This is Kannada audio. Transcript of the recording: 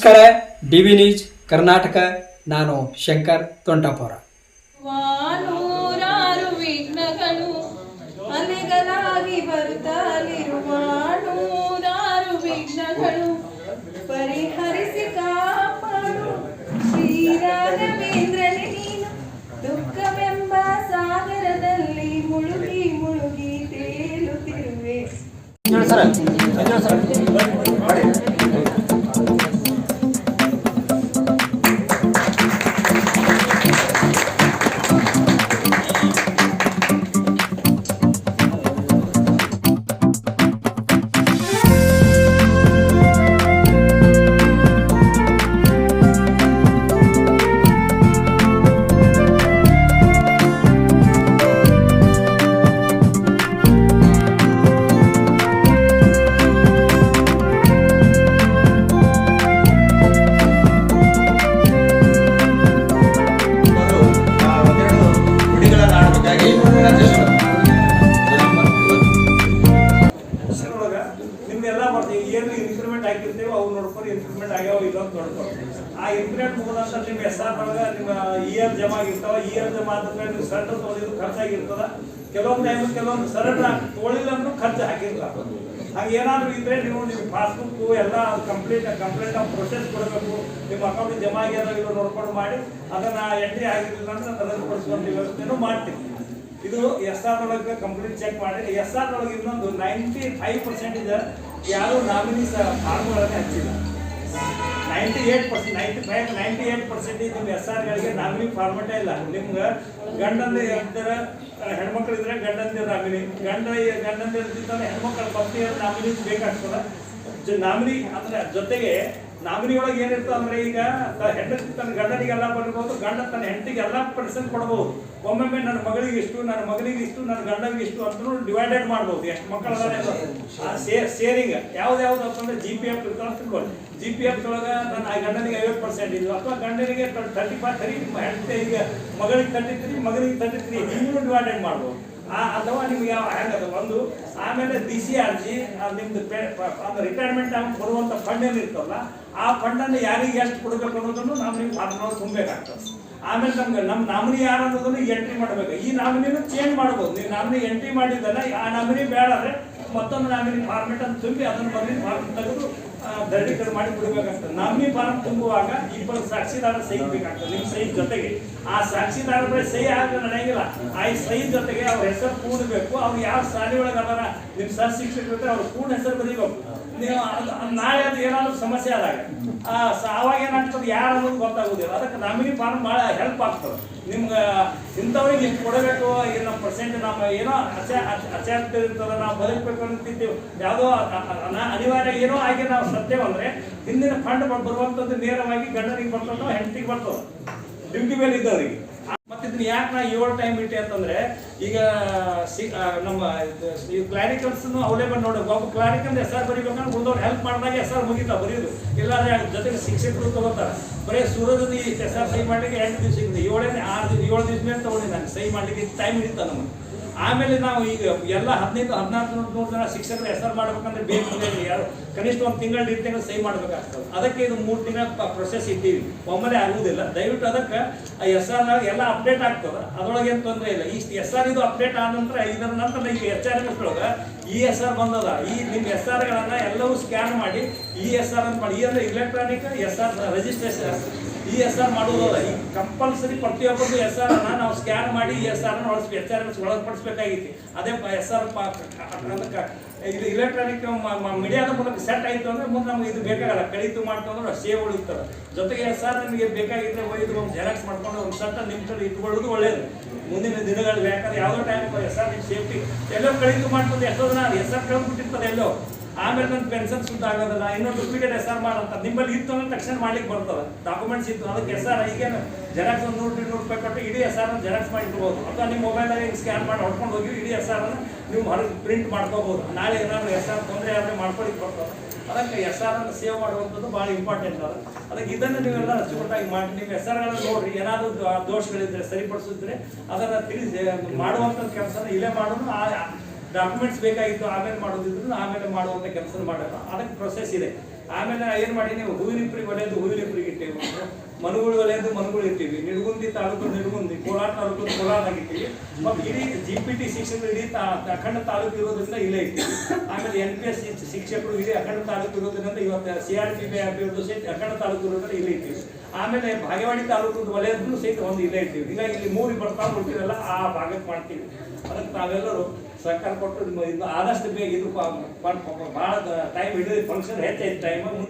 ನಮಸ್ಕಾರ. DV news Karnataka. ನಾನು ಶಂಕರ್ ತೊಂಟಾಪುರ. ನೂರಾರು ವಿಘ್ನಗಳು ಅಲೆಗಳಾಗಿ ಬರುತ್ತಲಿರುವ ನೂರಾರು ವಿಘ್ನಗಳು ಪರಿಹರಿಸಿ ಕಾಪಾಡು ಶ್ರೀರಾಘವೇಂದ್ರನೇ ನೀನು. ದುಃಖವೆಂಬ ಸಾಗರದಲ್ಲಿ ಮುಳುಗಿ ಮುಳುಗಿ ತೇಲುತ್ತಿರುವೆ. ನಿಮ್ದೆಲ್ಲ ಮಾಡ್ತೀವಿ ಏನು ಇಂಪ್ರೂವ್ಮೆಂಟ್ ಆಗಿರ್ತೇವೆ ಅವು ನೋಡ್ಕೊಂಡು ಇಂಪ್ರೂವ್ಮೆಂಟ್ ಆಗ್ಯಾವ ಇಲ್ಲ ಅಂತ ನೋಡ್ಕೊಂಡು ಆ ಇಂಪ್ರೂವ್ಮೆಂಟ್ ಮುಗಿದಂತ ನಿಮ್ಮ SR ಒಳಗೆ ನಿಮ್ಮ ಇಯರ್ ಜಮಾ ಆಗಿರ್ತಾವ. ಇಯರ್ ಜಮಾ ಆದ್ಮೇಲೆ ನೀವು ಸರೆಂಡರ್ ತೊಗೊಂಡಿದ್ದು ಖರ್ಚಾಗಿರ್ತದ. ಕೆಲವೊಂದು ಟೈಮ್ ಕೆಲವೊಂದು ಸರೆಂಡರ್ ತೊಗೊಳಿಲ್ಲ ಅಂದ್ರೂ ಖರ್ಚು ಹಾಕಿರ್ತಾವ. ಹಾಗೆ ಏನಾದರೂ ಇದ್ರೆ ನೀವು ನಿಮ್ಮ ಪಾಸ್ಬುಕ್ ಎಲ್ಲ ಕಂಪ್ಲೀಟ್ ಪ್ರೊಸೆಸ್ ಕೊಡಬೇಕು. ನಿಮ್ಮ ಅಕೌಂಟ್ ಜಮಾ ಆಗ್ಯಾರ ಇಲ್ಲ ನೋಡ್ಕೊಂಡು ಮಾಡಿ ಅದನ್ನ ಎಂಟ್ರಿ ಆಗಿರಲಿಲ್ಲ ಅಂದ್ರೆ ಅದನ್ನು ಕೊಡಿಸ್ಕೊಂಡು ವ್ಯವಸ್ಥೆನೂ ಮಾಡ್ತೀವಿ. ಇದು SR ಒಳಗೆ ಕಂಪ್ಲೀಟ್ ಚೆಕ್ ಮಾಡಿ. SR ಒಳಗೆ ಇನ್ನೊಂದು 95% ಯಾರು ನಾಮಿನೀಸ್ ಫಾರ್ಮ್ಗಳನ್ನೇ ಹಚ್ಚಿಲ್ಲ. 98% ನಿಮ್ಮ SRಗಳಿಗೆ ನಾಮಿನಿ ಫಾರ್ಮೆಟೇ ಇಲ್ಲ. ನಿಮ್ಗೆ ಗಂಡಂದ ಇರ್ತಾರೆ, ಹೆಣ್ಮಕ್ಳು ಇದ್ರೆ ಗಂಡಂದಿರ ನಾಮಿನಿ, ಗಂಡಂದಿರ ಹೆಣ್ಮಕ್ಳ ಪತ್ನಿಯ ನಾಮಿನೀಸ್ ಬೇಕಾಗ್ತದೆ. ನಾಮಿನಿ ಅಂದ್ರೆ ಜೊತೆಗೆ ನಾಮಿನಿ ಒಳಗೆ ಏನಿರ್ತದೆ ಅಂದ್ರೆ ಈಗ ಹೆಂಡತಿ ತನ್ನ ಗಂಡನಿಗೆಲ್ಲ ಬರ್ಬೋದು, ಗಂಡ ತನ್ನ ಹೆಂಡತಿಗೆ ಎಲ್ಲ ಪರ್ಸೆಂಟ್ ಕೊಡ್ಬೋದು. ಒಮ್ಮೊಮ್ಮೆ ನನ್ನ ಮಗಳಿಗೆ ಇಷ್ಟು, ನನ್ನ ಮಗನಿಗೆ ಇಷ್ಟು, ನನ್ನ ಗಂಡನಿಗೆ ಇಷ್ಟು ಅಂತ ಡಿವೈಡೆಡ್ ಮಾಡ್ಬೋದು. ಎಷ್ಟು ಮಕ್ಕಳ ಶೇರಿಂಗ್ ಯಾವ್ದು ಅಂತಂದ್ರೆ GPF ಇರ್ತದೆ ಅಂತ ತಿಳ್ಕೊಳ್ಳಿ. GPF ಒಳಗೆ ನನ್ನ ಗಂಡನಿಗೆ 50% ಇದು, ಅಥವಾ ಗಂಡನಿಗೆ 35, ಹೆಂಡತಿಗೆ ಮಗಳಿಗೆ 33, ಮಗನಿಗೆ 33 ಹಿಂಗೂ ಡಿವೈಡೆಡ್ ಮಾಡ್ಬೋದು. ಅಥವಾ ನಿಮ್ಗೆ ಯಾವ ಹೆಂಗದ ಒಂದು. ಆಮೇಲೆ DCRG ನಿಮ್ದು ರಿಟೈರ್ಮೆಂಟ್ ಕೊಡುವಂಥ ಫಂಡ್ ಏನಿರ್ತಲ್ಲ ಆ ಫಂಡನ್ನು ಯಾರಿಗೆ ಎಷ್ಟು ಕೊಡಬೇಕು ಅನ್ನೋದನ್ನು ನಾವು ನೀವು ಫಾರ್ಮ್ನವ್ರು ತುಂಬಬೇಕಾಗ್ತದೆ. ಆಮೇಲೆ ನಮ್ಮ ನಾಮಿನಿ ಯಾರು ಅನ್ನೋದನ್ನು ಎಂಟ್ರಿ ಮಾಡಬೇಕು. ಈ ನಾಮಿನಿನೂ ಚೇಂಜ್ ಮಾಡ್ಬೋದು. ನೀವು ನಾಮಿನಿ ಎಂಟ್ರಿ ಮಾಡಿದ್ದಲ್ಲ ಆ ನಾಮಿನಿ ಬೇಡ ಅಂದರೆ ಮತ್ತೊಂದು ನಾಮಿನಿ ಫಾರ್ಮೆಟ್ ಅಂತ ತುಂಬಿ ಅದನ್ನು ಬಂದು ಫಾರ್ಮ್ ತೆಗೆದು ದೃಢೀಕರಣ ಮಾಡಿ ಕೊಡಬೇಕಾಗ್ತದೆ. ನಾಮಿನಿ ಫಾರ್ಮ್ ತುಂಬುವಾಗ ಇಬ್ಬರು ಸಾಕ್ಷಿದಾರ ಸಹಿ ಬೇಕಾಗ್ತದೆ. ನಿಮ್ಮ ಸಹಿ ಜೊತೆಗೆ ಆ ಸಾಕ್ಷಿದಾರ ಬಳಿ ಸಹಿ ಆದ್ರೆ ನಡೆಯಂಗಿಲ್ಲ. ಆ ಸಹಿ ಜೊತೆಗೆ ಅವ್ರ ಹೆಸರು ಕೂಡಬೇಕು. ಅವ್ರು ಯಾವ ಶಾಲೆ ಒಳಗೆ ಅದರ ನಿಮ್ಮ ಸಹ ಶಿಕ್ಷಕರು ಇರ್ತಾರೆ ಅವ್ರ ಪೂರ್ಣ ಹೆಸರು ಬರೀಬೇಕು. ನೀವು ನಾಳೆ ಅದು ಏನಾದರೂ ಸಮಸ್ಯೆ ಆದಾಗ ಅವಾಗ ಏನಾಗ್ತದೆ ಯಾರು ಅನ್ನೋದು ಗೊತ್ತಾಗೋದಿಲ್ಲ. ಅದಕ್ಕೆ ನಾಮಿನಿ ಫಾರ್ಮ್ ಭಾಳ ಹೆಲ್ಪ್ ಆಗ್ತದೆ. ನಿಮ್ಗೆ ಇಂಥವ್ರಿಗೆ ಇಷ್ಟು ಕೊಡಬೇಕು, ನಮ್ಮ ಪರ್ಸೆಂಟ್ ನಮ್ಮ ಏನೋ ಅಚಾರ್ಯ ಇರ್ತದೆ, ನಾವು ಬದುಕಬೇಕು ಅಂತಿದ್ದೀವಿ, ಯಾವುದೋ ಅನಿವಾರ್ಯ ಏನೋ ಆಗಿ ನಾವು ಸತ್ತೇವಂದ್ರೆ ಹಿಂದಿನ ಫಂಡ್ ಬರುವಂಥದ್ದು ನೇರವಾಗಿ ಗಂಡನಿಗೆ ಬರ್ತದೋ ಹೆಂಡತಿಗೆ ಬರ್ತದೆ, ಡ್ಯೂಟಿ ಮೇಲೆ ಇದ್ದವರಿಗೆ. ಮತ್ತೆ ಇದನ್ನ ಯಾಕೆ ನಾ 7 ಟೈಮ್ ಇಟ್ಟೆ ಅಂತಂದ್ರೆ ಈಗ ನಮ್ಮ ಕ್ಲಾರಿಕಲ್ಸ್ ಅವೈಲೇಬಲ್ ನೋಡಿ. ಒಬ್ಬ ಕ್ಲಾರಿಕಲ್ SR ಬರೀಬೇಕಂದ್ರೆ ಉಳಿದವ್ರು ಹೆಲ್ಪ್ ಮಾಡಿದಾಗ SR ಮುಗಿತಾ ಬರೆಯೋದು. ಇಲ್ಲಾಂದ್ರೆ ಜೊತೆಗೆ ಶಿಕ್ಷಕರು ತಗೋತಾರೆ. ಬರೀ ಸೂರಜ್ SR ಸಹಿ ಮಾಡ್ಲಿಕ್ಕೆ 8 ದಿವಸ ಸಿಗುತ್ತೆ. 7 ದಿವಸ ಮೇಲೆ ತಗೊಂಡು ನಾನು ಸಹಿ ಮಾಡ್ಲಿಕ್ಕೆ ಟೈಮ್ ಹಿಡಿತಾ ನಮಗೆ. ಆಮೇಲೆ ನಾವು ಈಗ ಎಲ್ಲ 15-16 ಜನ ಶಿಕ್ಷಕರು SR ಮಾಡ್ಬೇಕಂದ್ರೆ ಬೇಕು. ಯಾರು ಕನಿಷ್ಠ 1 ತಿಂಗಳು 1.5 ತಿಂಗಳು ಸಹಿ ಮಾಡ್ಬೇಕಾಗ್ತದೆ. ಅದಕ್ಕೆ ಇದು 3 ತಿಂಗಳ ಪ್ರೊಸೆಸ್ ಇದ್ದೀವಿ. ಒಮ್ಮೆಲೆ ಆಗುವುದಿಲ್ಲ. ದಯವಿಟ್ಟು ಅದಕ್ಕೆ SR ಎಲ್ಲ ಅಪ್ಡೇಟ್ ಆಗ್ತದೆ. ಅದರೊಳಗೆ ಏನು ತೊಂದರೆ ಇಲ್ಲ. ಈ SR ಇದು ಅಪ್ಡೇಟ್ ಆದ ನಂತರ ಇದರ ನಂತರ ಈಗ HRMS ಒಳಗೆ ESR ಬಂದದ. ಈ ನಿಮ್ಮ SRಗಳನ್ನು ಎಲ್ಲವೂ ಸ್ಕ್ಯಾನ್ ಮಾಡಿ ESR ಅಂತ ಮಾಡಿ. ಅಂದರೆ ಇಲೆಕ್ಟ್ರಾನಿಕ್ SR ರಿಜಿಸ್ಟ್ರೇಷನ್ ESR ಮಾಡುವುದಲ್ಲ. ಈ ಕಂಪಲ್ಸರಿ ಪ್ರತಿಯೊಬ್ಬರು SR ಅನ್ನ ನಾವು ಸ್ಕ್ಯಾನ್ ಮಾಡಿ ESR HRMS ಒಳಪಡಿಸ್ಬೇಕಾಗಿತ್ತು. ಅದೇ SR ಇದು ಇಲೆಕ್ಟ್ರಾನಿಕ್ ಮೀಡಿಯಾದ ಮೂಲಕ ಸೆಟ್ ಆಯಿತು ಅಂದರೆ ಮುಂದೆ ನಮ್ಗೆ ಇದು ಬೇಕಾಗಲ್ಲ. ಕಡಿತು ಮಾಡ್ಕೊಂಡ್ರೆ ಸೇವ್ ಉಳಿತದೆ. ಜೊತೆಗೆ SR ನಿಮಗೆ ಬೇಕಾಗಿದ್ದರೆ ಒಯ್ದು ಒಂದು ಜೆರಾಕ್ಸ್ ಮಾಡ್ಕೊಂಡು ಒಂದು ಸೆಟ್ ನಿಮ್ಮ ಕಡೆ ಇಟ್ಕೊಳ್ಳೋದು ಒಳ್ಳೆಯದು. ಮುಂದಿನ ದಿನಗಳಲ್ಲಿ ಯಾಕಂದ್ರೆ ಯಾವುದೋ ಟೈಮ್ SR ನಿಮ್ಮ ಸೇಫ್ಟಿ ಎಲ್ಲೋ ಕಡಿತು ಮಾಡ್ಕೊಂಡು ಎಷ್ಟೋ ಜನ SR ಕಳ್ಬಿಟ್ಟಿರ್ತದೆ ಎಲ್ಲೋ. ಆಮೇಲೆ ನನ್ನ ಪೆನ್ಷನ್ ಸುದ್ದ ಆಗೋದಲ್ಲ, ಇನ್ನೊಂದು ಡೂಪ್ಲಿಕೇಟ್ SR ಮಾಡಂತ ನಿಮ್ಮಲ್ಲಿ ಇತ್ತು ಅಂದ್ರೆ ತಕ್ಷಣ ಮಾಡ್ಲಿಕ್ಕೆ ಬರ್ತದೆ. ಡಾಕ್ಯುಮೆಂಟ್ಸ್ ಇತ್ತು ಅದಕ್ಕೆ SR ಈಗೇನು ಜೆರಾಕ್ಸ್ ಒಂದು 100-200 ರೂಪಾಯಿ ಕೊಟ್ಟು ಇಡೀ SR ಜೆರಾಕ್ಸ್ ಮಾಡಿ ಇಡ್ಬೋದು. ಅಥವಾ ನಿಮ್ಮ ಮೊಬೈಲಾಗಿ ಸ್ಕ್ಯಾನ್ ಮಾಡಿ ಹೊಡ್ಕೊಂಡು ಹೋಗಿ ಇಡೀ SR ನೀವು ಹೊರಗೆ ಪ್ರಿಂಟ್ ಮಾಡ್ಕೋಬೋದು. ನಾಳೆ ಏನಾದರೂ SR ತೊಂದರೆ ಆದರೆ ಮಾಡ್ಕೊಳ್ಳಿಕ್ಕೆ ಬರ್ತದೆ. ಅದಕ್ಕೆ SR ಸೇವ್ ಮಾಡುವಂಥದ್ದು ಭಾಳ ಇಂಪಾರ್ಟೆಂಟ್ ಅದ. ಅದಕ್ಕೆ ಇದನ್ನು ನೀವೆಲ್ಲ ಅಚ್ಚುಕಟ್ಟಾಗಿ ಮಾಡಿ ನಿಮ್ಮ SRಗಳನ್ನು ನೋಡಿರಿ. ಏನಾದರೂ ದೋಷಗಳಿದ್ರೆ ಸರಿಪಡಿಸಿದ್ರೆ ಅದನ್ನು ತಿಳಿಸಿ ಮಾಡುವಂಥ ಕೆಲಸನ ಇಲ್ಲೇ ಮಾಡೋದು. ಡಾಕ್ಯುಮೆಂಟ್ಸ್ ಬೇಕಾಗಿತ್ತು ಆಮೇಲೆ ಮಾಡೋದಿದ್ರು ಆಮೇಲೆ ಮಾಡುವಂಥ ಕೆಲಸ ಮಾಡೋಣ. ಅದಕ್ಕೆ ಪ್ರೊಸೆಸ್ ಇದೆ. ಆಮೇಲೆ ಏನು ಮಾಡಿ ನೀವು ಹೂವಿನಿಪ್ರಿಗೆ ಒಲೆಯದು ಹೂವಿನಿಪ್ರಿಗೆ ಇಟ್ಟೇವೆ, ಮನುಗಳು ಒಲೆಯದು ಮನುಗಳು ಇರ್ತೀವಿ, ನಿಡಗುಂದಿ ತಾಲೂಕು ನಿಡಗುಂದಿ, ಕೋಲಾರ ತಾಲೂಕು ಕೋಲಾರದಾಗ ಇರ್ತೀವಿ. ಮತ್ತು ಇಡೀ GPT ಶಿಕ್ಷಕರು ಇಡೀ ಅಖಂಡ ತಾಲೂಕು ಇರೋದ್ರಿಂದ ಇಲ್ಲೇ ಇರ್ತೀವಿ. ಆಮೇಲೆ NPS ಶಿಕ್ಷಕರು ಇಡೀ ಅಖಂಡ ತಾಲೂಕು ಇರೋದ್ರಿಂದ ಇವತ್ತು CRPB ಅಭಿವೃದ್ಧಿ ಸಹಿತ ಅಖಂಡ ತಾಲೂಕು ಇರೋದ್ರಿಂದ ಇಲ್ಲೇ ಇರ್ತೀವಿ. ಆಮೇಲೆ ಭಾಗವಾಡಿ ತಾಲೂಕು ವಲಯದ್ದು ಸಹಿತ ಒಂದು ಇಲ್ಲೇ ಇರ್ತೀವಿ. ಹೀಗಾಗಿ ಇಲ್ಲಿ 3 ಬರ್ತಾ ಬಿಡ್ತೀರಲ್ಲ ಆ ಭಾಗಕ್ಕೆ ಮಾಡ್ತೀವಿ. ಅದಕ್ಕೆ ನಾವೆಲ್ಲರೂ ಸರ್ಕಾರ ಕೊಟ್ಟು ಇದು ಆದಷ್ಟು ಬೇಗ ಇದು ಭಾಳ ಟೈಮ್ ಹಿಡಿದು ಫಂಕ್ಷನ್ ಹೆಚ್ಚಾಯ್ತು ಟೈಮ್